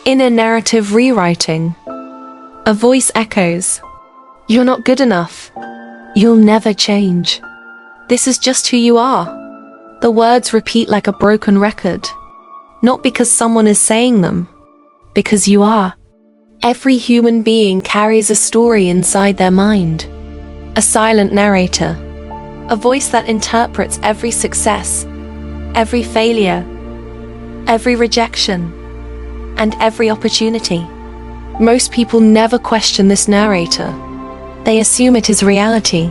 Inner narrative rewriting. A voice echoes, "You're not good enough. You'll never change. This is just who you are." The words repeat like a broken record. Not because someone is saying them, because you are. Every human being carries a story inside their mind. A silent narrator. A voice that interprets every success, every failure, every rejection, and every opportunity. Most people never question this narrator. They assume it is reality.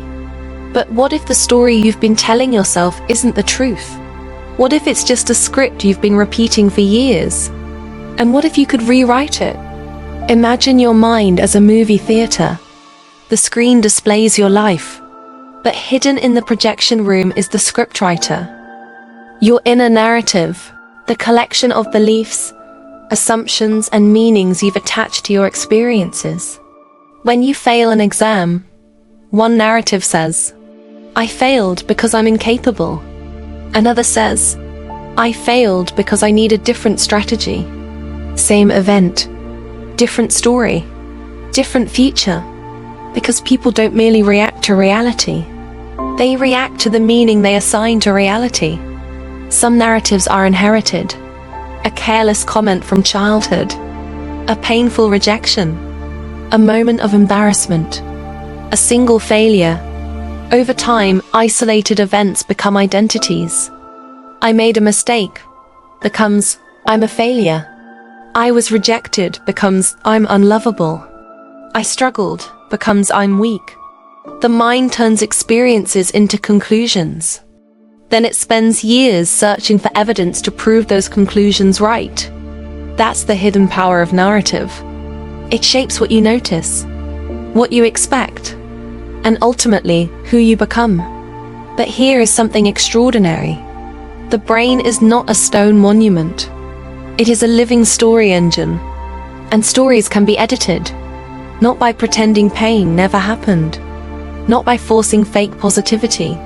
But what if the story you've been telling yourself isn't the truth? What if it's just a script you've been repeating for years? And what if you could rewrite it? Imagine your mind as a movie theater. The screen displays your life, but hidden in the projection room is the scriptwriter. Your inner narrative, the collection of beliefs, assumptions, and meanings you've attached to your experiences. When you fail an exam, one narrative says, "I failed because I'm incapable." Another says, "I failed because I need a different strategy." Same event, different story, different future. Because people don't merely react to reality. They react to the meaning they assign to reality. Some narratives are inherited. A careless comment from childhood, a painful rejection, a moment of embarrassment, a single failure. Over time, isolated events become identities. "I made a mistake" becomes "I'm a failure." "I was rejected" becomes "I'm unlovable." "I struggled" becomes "I'm weak." The mind turns experiences into conclusions. Then it spends years searching for evidence to prove those conclusions right. That's the hidden power of narrative. It shapes what you notice, what you expect, and ultimately, who you become. But here is something extraordinary. The brain is not a stone monument. It is a living story engine. And stories can be edited. Not by pretending pain never happened. Not by forcing fake positivity.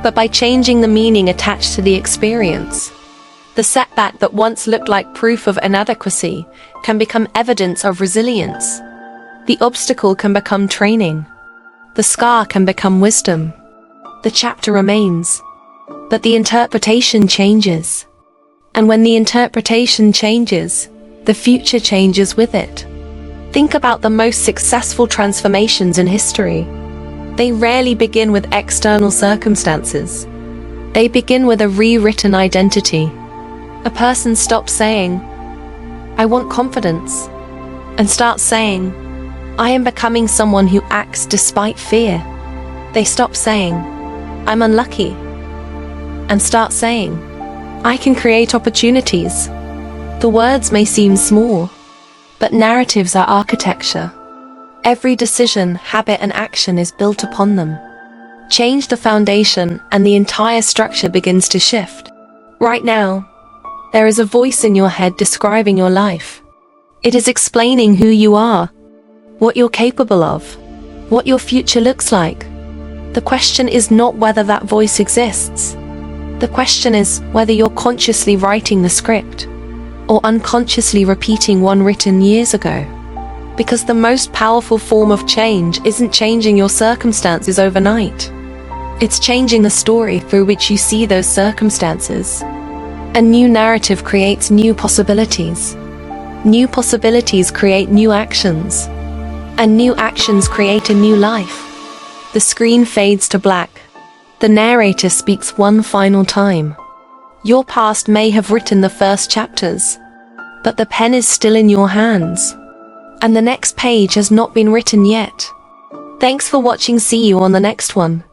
But by changing the meaning attached to the experience. The setback that once looked like proof of inadequacy can become evidence of resilience. The obstacle can become training. The scar can become wisdom. The chapter remains, but the interpretation changes. And when the interpretation changes, the future changes with it. Think about the most successful transformations in history. They rarely begin with external circumstances. They begin with a rewritten identity. A person stops saying, "I want confidence," and starts saying, "I am becoming someone who acts despite fear." They stop saying, "I'm unlucky," and start saying, "I can create opportunities." The words may seem small, but narratives are architecture. Every decision, habit, and action is built upon them. Change the foundation, and the entire structure begins to shift. Right now, there is a voice in your head describing your life. It is explaining who you are, what you're capable of, what your future looks like. The question is not whether that voice exists. The question is whether you're consciously writing the script, or unconsciously repeating one written years ago. Because the most powerful form of change isn't changing your circumstances overnight. It's changing the story through which you see those circumstances. A new narrative creates new possibilities. New possibilities create new actions. And new actions create a new life. The screen fades to black. The narrator speaks one final time. Your past may have written the first chapters, but the pen is still in your hands. And the next page has not been written yet. Thanks for watching. See you on the next one.